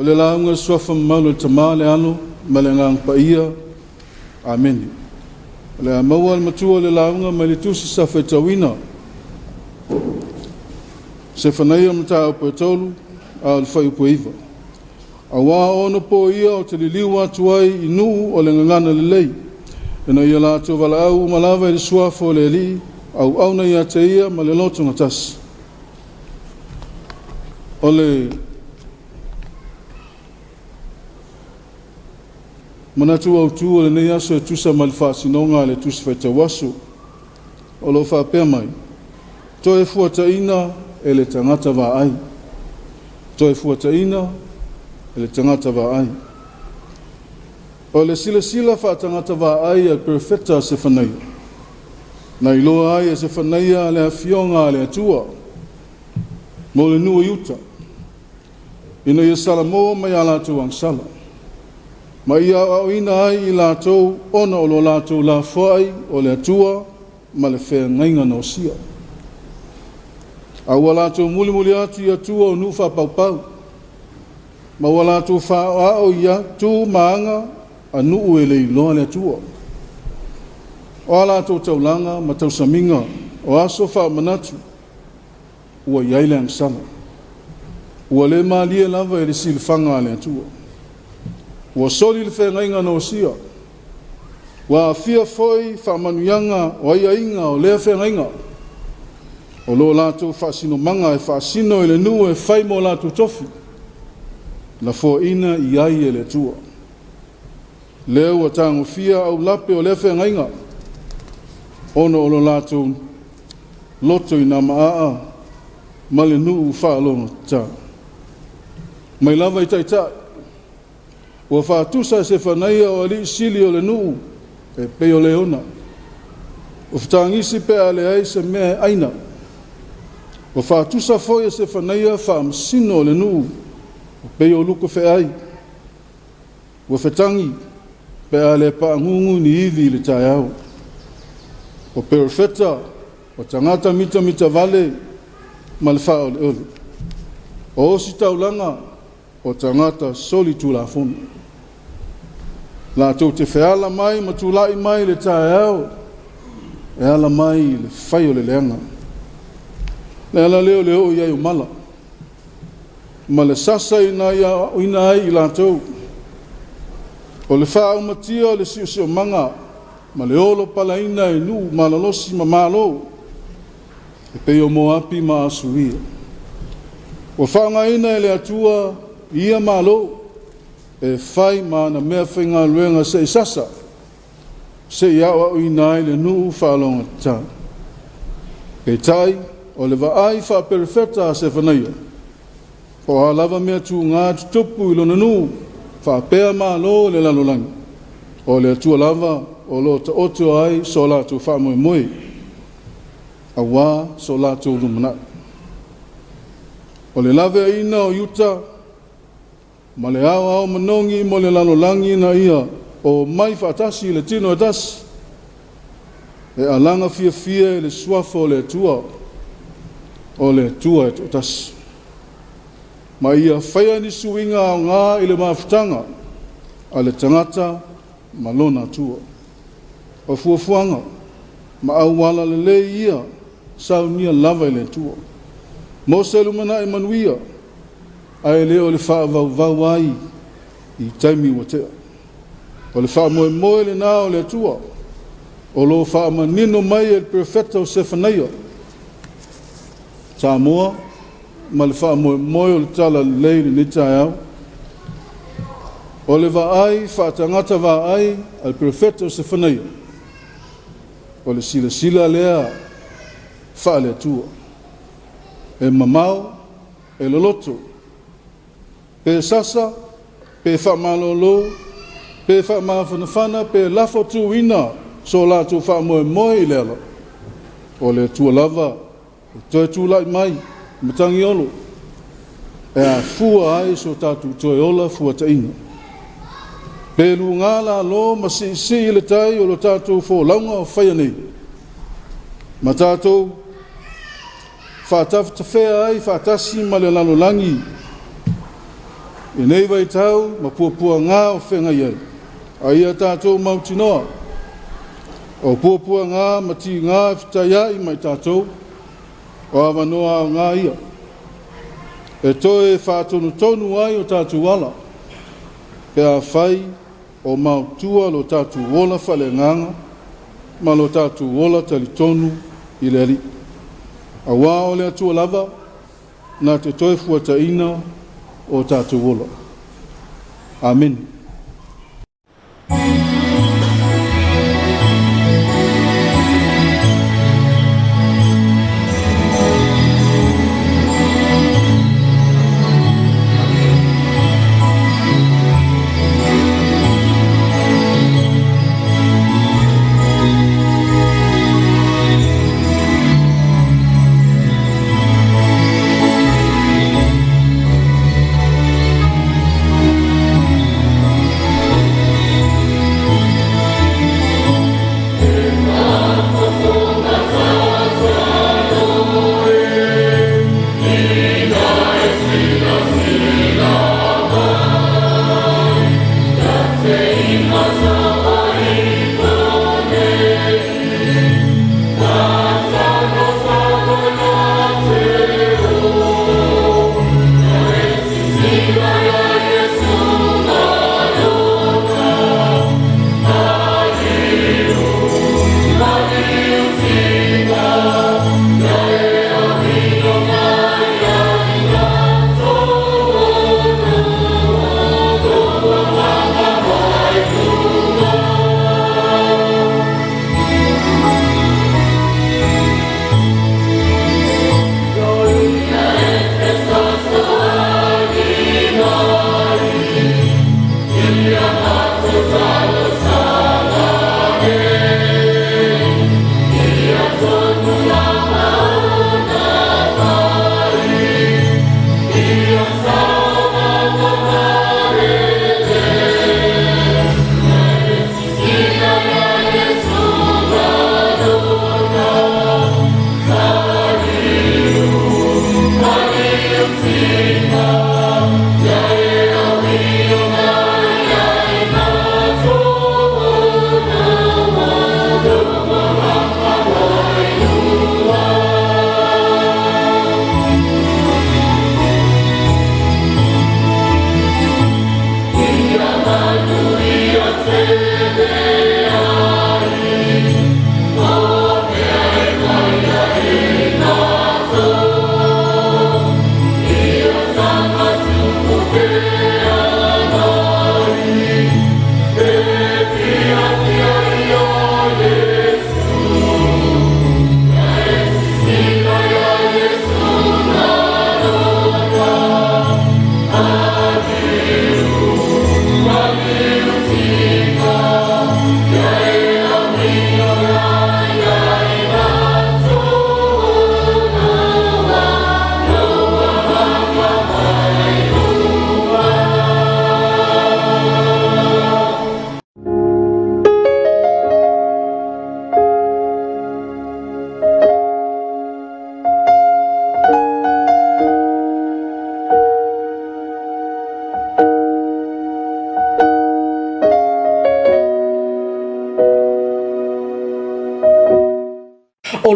le launga suafa malu tama le alo ma le ngang paia ameni le maua le matua le launga ma le tusi sa whetawina se whanaia mata o petolu a le whai upo iwa a wā ono po ia o te liliwa tuai inu o le ngangana le lei ina ia la tu wala au malawa i le suafa o le li au au na ia te ia ma le loto ngatasi o le manatu au tu o le nei aso e tusa ma le whaasinonga le tusi whaitawasu o lo whaapea mai toe fuataina e le tangata wa ai toe fuataina e le tangata wa ai o le sila wha tangata wa ai al perfecta se whanai na iloa ai se whanai le awhionga le atua mo le nua iuta ina ia salamo mai a lātou angsala ma ia au ina ai i lātou ona o lo lātou la whai o le atua ma le whea ngainga no sia a ua lātou muli atu i atua o nufa paupau ma ua lātou wha o i atu maanga a nuu e le iloa le atua o a lātou taulanga ma tausaminga o aso wha manatu ua iai le angsala ua le maalia lava e le silifanga le atua ua soli le whea ngainga no sia ua fia foi wha manuianga o ia inga o lea whea ngainga o lo lātou whaasino manga e whaasino e le nua e whai mo lātou tofi na fo ina i ai e le tua leo a tango fia au lape o le whea ngainga ono o lo lātou loto i nga maa ma le nuu whaalonga tā mai lava i taitai ua whaatusa se whanaia o ali sili o le nuu e pe o le ona o whtangisi pe a le ai se mea aina o whaatusa foi se whanaia whaamsino o le nuu o pe o luko whe ai ua whetangi pe a le paangungu ni iwi le tai au o perfeta o tangata mita vale ma le wha o le olu o osi taulanga o tangata soli tu la funu la tau te wheala mai ma tu lai mai le tai au e ala mai le whai o le leanga le ala leo leo iai umala ma le sasa ina ai i la tau o le wha au matia o le siu manga ma le olo pala ina e nu ma la losi ma malo e pe o moapi ma asuia o whanga ina e le atua ia malo e whai ma na mea whenga luenga se sasa se iawa o ina e le nuu whalonga tā e tai o le vaai wha perfecta se whanaia o a lava mea tu ngā tutupu ilo na nuu wha pēa malo le lalolangi o le atua lava o lo ta oto ai so lātou wha moe moe a wā so lātou rumana o le lave ina o yuta ma le au manongi mo le lalolangi na ia o mai whaatasi le tino atasi e alanga fia e le suafa o le atua e tasi ma ia whaia ni suinga o ngā i le mawhitanga a le tangata ma lona atua o fuafuanga ma au wala le le ia sau nia lava i le atua mo se lumana e manuia ai leo le wha vau ai i taimi wa tea o le wha moe le nā o le atua o lo wha manino mai e le perfecta o se whanaia tā moa ma le wha moe o le tala lei le nitai au o le vaai wha tangata vaai al perfecta o se whanaia o le sila lea wha le atua e mamau e loloto pe sasa pe wha malolo pe wha mawhanawhana pe lafo tu ina so la tu wha moe i lela o le tua lava e toi tu lai mai matangi olo e a fua ai so tatu toi ola fua taina pe lu ngala lo ma si le tai o lo tatu fo launga o whaia nei ma tatu whaatawhia ai whaatasi ma le lalolangi I nei vai tau, ma puapua ngā o whenga iai. A ia tātou mautinoa. O puapua ngā, ma ti ngā whitai ai mai tātou. O awanoa o ngā ia. E toe whātonu tonu ai o tātou ala. Pe a whai o mautua lo tātou wola whale nganga, ma lo tātou wola tali tonu i le ali. A wā o le atua lava, nā te toe fuataina o tātou wola. Amen.